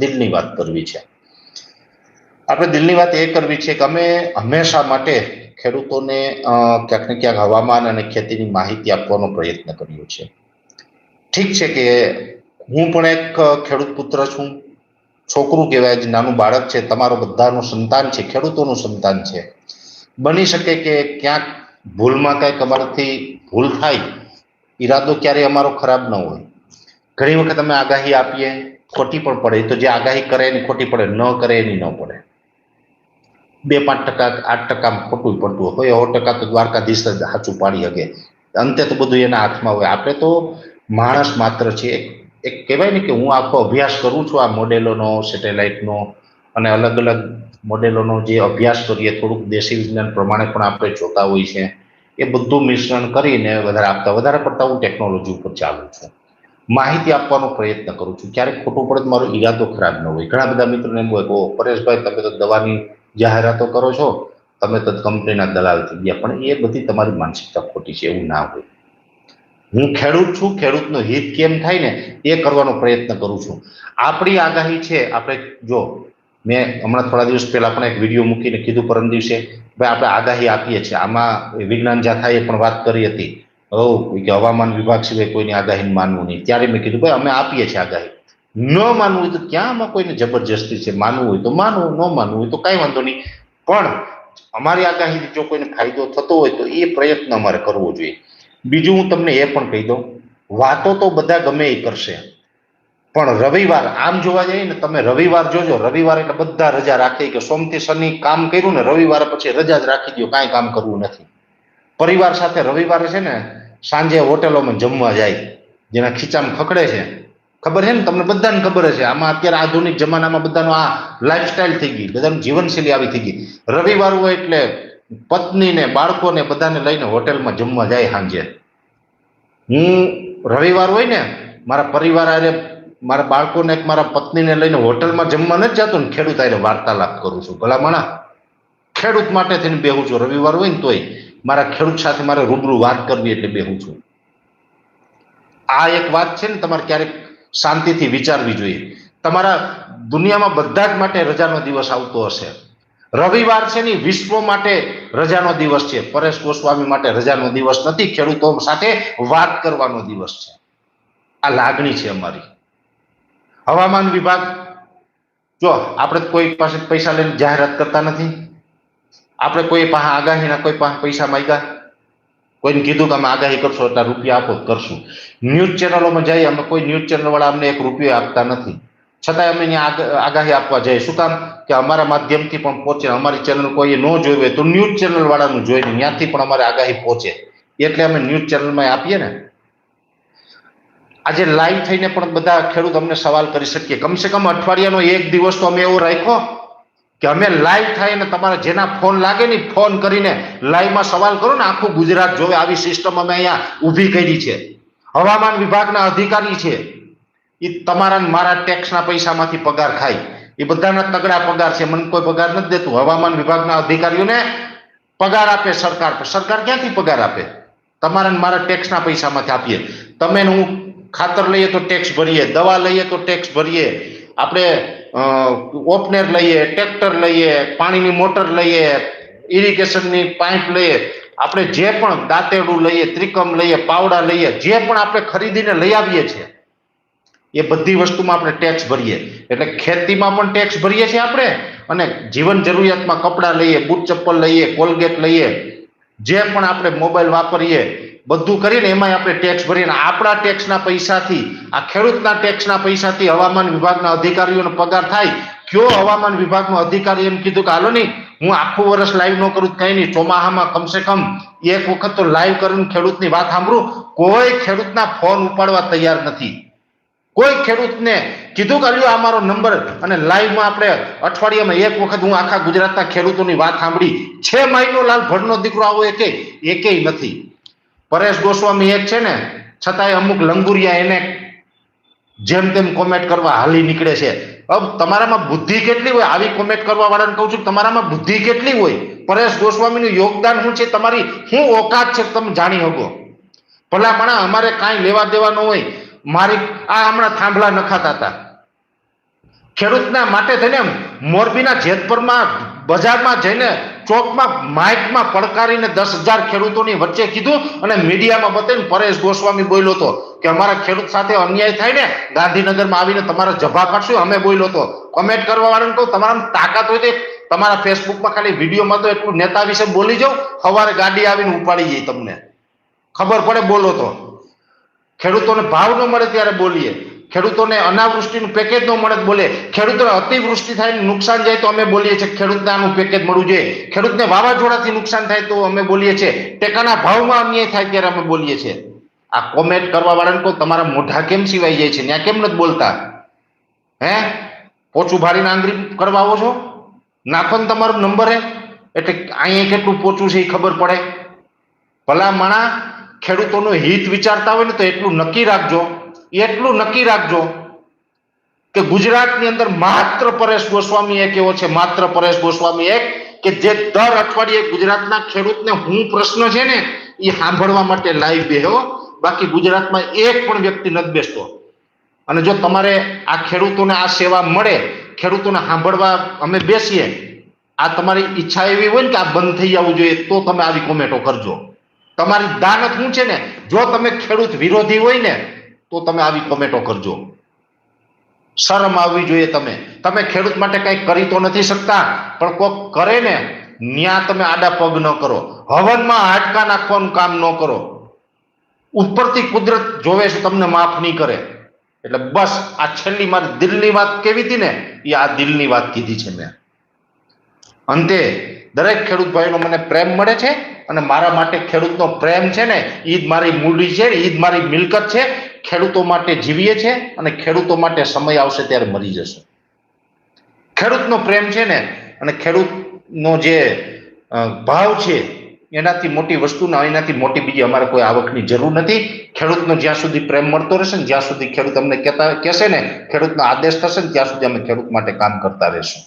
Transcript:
દિલની વાત કરવી છે. આપણે દિલની વાત એ કરવી છે કે અમે હંમેશા માટે ખેડૂતોને ક્યાંક ને ક્યાંક હવામાન અને ખેતીની માહિતી આપવાનો પ્રયત્ન કર્યો છે. ઠીક છે કે હું પણ એક ખેડૂત પુત્ર છું, છોકરું કહેવાય, નાનું બાળક છે, તમારો બધાનું સંતાન છે, ખેડૂતોનું સંતાન છે. બની શકે કે ક્યાંક ભૂલમાં કંઈક અમારાથી ભૂલ થાય, ઈરાદો ક્યારેય અમારો ખરાબ ન હોય. ઘણી વખત અમે આગાહી આપીએ, ખોટી પણ પડે, તો જે આગાહી કરે એની ખોટી પડે, ન કરે એની ન પડે. 2-5%, 8% ખોટું પડતું હોય, 100% તો દ્વારકાધીશ જ સાચું પાડી શકે. અંતે તો બધું એના હાથમાં હોય. આપણે તો માણસ માત્ર છે. એક કહેવાય ને કે હું આખો અભ્યાસ કરું છું આ મોડેલોનો, સેટેલાઇટનો અને અલગ અલગ મોડેલોનો જે અભ્યાસ કરીએ, થોડુંક દેશી વિજ્ઞાન પ્રમાણે પણ આપણે જોતા હોય છે. એ બધું મિશ્રણ કરીને વધારે પડતા હું ટેકનોલોજી ઉપર ચાલું છું, માહિતી આપવાનો પ્રયત્ન કરું છું. ક્યારેક ખોટું પડે તો મારો ઈરાદો ખરાબ ન હોય. ઘણા બધા મિત્રોને એમ હોય કે પરેશભાઈ તમે તો દવાની જાહેરાતો કરો છો, તમે તો કંપનીના દલાલ થઈ ગયા. પણ એ બધી તમારી માનસિકતા ખોટી છે, એવું ના હોય. હું ખેડૂત છું, ખેડૂતનું હિત કેમ થાય ને એ કરવાનો પ્રયત્ન કરું છું. આપણી આગાહી છે, આપણે જો મેં હમણાં થોડા દિવસ પહેલા પણ એક વિડીયો મૂકીને કીધું, પરમ દિવસે ભાઈ આપણે આગાહી આપીએ છીએ, આમાં વિજ્ઞાન જાથાએ પણ વાત કરી હતી કે હવામાન વિભાગ સિવાય કોઈની આગાહી માનવું નહીં. ત્યારે મેં કીધું ભાઈ અમે આપીએ છીએ આગાહી, ન માનવું હોય તો ક્યાં આમાં કોઈને જબરજસ્તી છે? માનવું હોય તો માનવું, ન માનવું હોય તો કાંઈ વાંધો નહીં. પણ અમારી આગાહીથી જો કોઈને ફાયદો થતો હોય તો એ પ્રયત્ન અમારે કરવો જોઈએ. બીજું હું તમને એ પણ કહી દઉં, વાતો તો બધા ગમે એ કરશે, પણ રવિવાર આમ જોવા જઈએ ને, તમે રવિવાર જોજો, રવિવાર એટલે બધા રજા રાખી કે સોમથી શનિ કામ કર્યું ને રવિવારે પછી રજા જ રાખી દો, કાંઈ કામ કરવું નથી. પરિવાર સાથે રવિવારે છે ને સાંજે હોટેલોમાં જમવા જાય, જેના ખીચામાં ખકડે છે, ખબર છે ને તમને બધાને ખબર છે. આમાં અત્યારે આધુનિક જમાનામાં બધાનો આ લાઈફસ્ટાઈલ થઈ ગઈ, બધાની જીવનશૈલી આવી થઈ ગઈ. રવિવાર હોય એટલે પત્નીને બાળકોને બધાને લઈને હોટેલમાં જમવા જાય સાંજે. હું રવિવાર હોય ને મારા પરિવાર આરે, મારા બાળકોને મારા પત્નીને લઈને હોટલમાં જમવા નથી જતો ને ખેડૂત આરે વાર્તાલાપ કરું છું. ભલામણા ખેડૂત માટે થઈને બેહું છું. રવિવાર હોય ને તોય મારા ખેડૂત સાથે મારે રૂબરૂ વાત કરવી એટલે બેહું છું. આ એક વાત છે ને, તમારે ક્યારેક શાંતિથી વિચારવી જોઈએ. તમારા દુનિયામાં બધા જ માટે રજાનો દિવસ આવતો હશે. રવિવાર છે ને વિશ્વ માટે રજાનો દિવસ છે, પરેશ ગોસ્વામી માટે રજાનો દિવસ નથી. ખેડૂતો સાથે વાત કરવાનો દિવસ છે. આ લાગણી છે અમારી. હવામાન વિભાગ, જો આપણે કોઈ પાસે પૈસા લઈને જાહેરાત કરતા નથી. આપણે કોઈ પાસે આગાહીના કોઈ પાસે પૈસા માંગ્યા, કોઈને કીધું કે અમે આગાહી કરશો એટલા રૂપિયા આપો કરશું. ન્યૂઝ ચેનલોમાં જઈએ, અમે કોઈ ન્યૂઝ ચેનલ વાળા અમને 1 રૂપિયો આપતા નથી, છતાંય અમે અહીંયા આગાહી આપવા જઈએ. શું કામ? કે અમારા માધ્યમથી પણ પહોંચે. અમારી ચેનલ કોઈ ન જોઈ હોય તો ન્યૂઝ ચેનલ વાળાનું જોઈને ત્યાંથી પણ અમારે આગાહી પહોંચે, એટલે અમે ન્યૂઝ ચેનલમાં આપીએ ને. આજે લાઈવ થઈને પણ બધા ખેડૂત અમને સવાલ કરી શકીએ. કમસે કમ અઠવાડિયાનો 1 દિવસ તો અમે એવો રાખ્યો કે અમે લાઈવ થાય ને તમારે જેના ફોન લાગે ને ફોન કરીને લાઈવમાં સવાલ કરો ને, આખું ગુજરાત જોવે. આવી સિસ્ટમ અમે અહીંયા ઊભી કરી છે. હવામાન વિભાગના અધિકારી છે, એ તમારા મારા ટેક્સના પૈસામાંથી પગાર ખાય. એ બધાના તગડા પગાર છે, મને કોઈ પગાર નથી દેતું. હવામાન વિભાગના અધિકારીઓને પગાર આપે સરકાર. સરકાર ક્યાંથી પગાર આપે? તમારા મારા ટેક્સના પૈસામાંથી આપીએ. તમે હું ખાતર લઈએ તો ટેક્સ ભરીએ, દવા લઈએ તો ટેક્સ ભરીએ, આપણે ઓપનેર લઈએ, ટ્રેક્ટર લઈએ, પાણીની મોટર લઈએ, ઇરિગેશનની પાઇપ લઈએ, આપણે જે પણ દાંતેડું લઈએ, ત્રિકમ લઈએ, પાવડા લઈએ, જે પણ આપણે ખરીદીને લઈ આવીએ છીએ એ બધી વસ્તુમાં આપણે ટેક્સ ભરીએ. એટલે ખેતીમાં પણ ટેક્સ ભરીએ છીએ આપણે, અને જીવન જરૂરિયાતમાં કપડાં લઈએ, બૂટ ચપ્પલ લઈએ, કોલગેટ લઈએ, જે પણ આપણે મોબાઈલ વાપરીએ બધું કરીને એમાં આપણે ટેક્સ ભરીએ. આપણા ટેક્સના પૈસાથી, આ ખેડૂતના ટેક્સના પૈસાથી હવામાન વિભાગના અધિકારીઓનો પગાર થાય. કયો હવામાન વિભાગનો અધિકારી એમ કીધું કે હાલો નહીં હું આખું વર્ષ લાઈવ ન કરું, કંઈ નહીં, ચોમાહામાં કમસે કમ 1 વખત તો લાઈવ કરીને ખેડૂતની વાત સાંભળું? કોઈ ખેડૂતના ફોન ઉપાડવા તૈયાર નથી. કોઈ ખેડૂતને કીધું કે લ્યો આ મારો નંબર અને લાઈવમાં આપણે અઠવાડિયામાં 1 વખત હું આખા ગુજરાતના ખેડૂતોની વાત સાંભળી. 6 મહિનો લાલ ભડનો દીકરો આવો એકેય નથી. પરેશ ગોસ્વામી એક છે ને, છતાંય અમુક લંગુરિયા એને જેમ તેમ કોમેન્ટ કરવા હાલી નીકળે છે. હવે તમારામાં બુદ્ધિ કેટલી હોય? આવી કોમેન્ટ કરવા વાળાને કહું છું તમારામાં બુદ્ધિ કેટલી હોય? પરેશ ગોસ્વામીનું યોગદાન શું છે, તમારી શું ઓકાત છે તમે જાણી શકો? ભલામણા અમારે કાંઈ લેવા દેવા ન હોય. મારી આ હમણાં થાંભલા નખાતા હતા, ખેડૂતના માટે થઈને મોરબીના જેતપુરમાં બજારમાં જઈને ચોકમાં માઇકમાં પડકારીને 10,000 ખેડૂતોની વચ્ચે કીધું અને મીડિયામાં બતાવીને પરેશ ગોસ્વામી બોલ્યો હતો કે અમારા ખેડૂત સાથે અન્યાય થાય ને ગાંધીનગરમાં આવીને તમારા જભા કાઢશું. અમે બોલ્યો હતો. કોમેન્ટ કરવા વાળાને કહું, તમારા તાકાત હોય તો તમારા ફેસબુકમાં ખાલી વિડીયોમાં તો એટલું નેતા વિશે બોલી જાઓ, સવારે ગાડી આવીને ઉપાડી જાય, તમને ખબર પડે. બોલો તો ખેડૂતોને ભાવ ન મળે ત્યારે બોલીએ, ખેડૂતોને અનાવૃષ્ટિનું પેકેજ ન મળે બોલે, ખેડૂતોને અતિવૃષ્ટિ થાય નુકસાન જાય તો અમે બોલીએ છીએ ખેડૂતને આનું પેકેજ મળવું જોઈએ, ખેડૂતને વાવાઝોડાથી નુકસાન થાય તો અમે બોલીએ છીએ, ટેકાના ભાવમાં અન્યાય થાય ત્યારે અમે બોલીએ છીએ. આ કોમેન્ટ કરવા વાળાને કહો, તમારા મોઢા કેમ સિવાય જાય છે? ત્યાં કેમ નથી બોલતા? હે, પોચું ભારીને આંગળી કરવા આવો છો? નાખો ને તમારો નંબર. એટલે અહીંયા કેટલું પોચું છે એ ખબર પડે. ભલા માણા ખેડૂતોનું હિત વિચારતા હોય ને તો એટલું નક્કી રાખજો કે ગુજરાતની અંદર માત્ર પરેશ ગોસ્વામી એક એવો છે, માત્ર પરેશ ગોસ્વામી એક કે જે દર અઠવાડિયે ગુજરાતના ખેડૂતને હું પ્રશ્ન છે ને એ સાંભળવા માટે લાઈવ બેહો. બાકી ગુજરાતમાં એક પણ વ્યક્તિ નથી બેસતો. અને જો તમારે આ ખેડૂતોને આ સેવા મળે, ખેડૂતોને સાંભળવા અમે બેસીએ, આ તમારી ઈચ્છા એવી હોય ને કે આ બંધ થઈ જવું જોઈએ, તો તમે આવી કોમેન્ટો કરજો. તમારી દાનત શું છે ને, જો તમે ખેડૂત વિરોધી હોય ને તો તમે આવી કોમેન્ટો કરજો. શરમ આવવી જોઈએ. તમે ખેડૂત માટે કંઈ કરી તો નથી શકતા, પણ કોક કરે ને ન્યા તમે આડા પગ ન કરો, હવનમાં હાડકા નાખવાનું કામ ન કરો. ઉપરથી કુદરત જોવે છે, તમને માફ નહીં કરે. એટલે બસ આ છેલ્લી મારી દિલની વાત કેવી હતી ને, એ આ દિલની વાત કીધી છે મેં. અંતે દરેક ખેડૂત ભાઈનો મને પ્રેમ મળે છે અને મારા માટે ખેડૂતનો પ્રેમ છે ને ઈ જ મારી મૂડી છે, ઈ જ મારી મિલકત છે. ખેડૂતો માટે જીવીએ છે અને ખેડૂતો માટે સમય આવશે ત્યારે મરી જશે. ખેડૂતનો પ્રેમ છે ને અને ખેડૂતનો જે ભાવ છે એનાથી મોટી વસ્તુ ના, એનાથી મોટી બીજી અમારે કોઈ આવકની જરૂર નથી. ખેડૂતનો જ્યાં સુધી પ્રેમ મળતો રહેશે ને, જ્યાં સુધી ખેડૂત અમને કહેશે ને, ખેડૂતનો આદેશ થશે ને, ત્યાં સુધી અમે ખેડૂત માટે કામ કરતા રહેશું.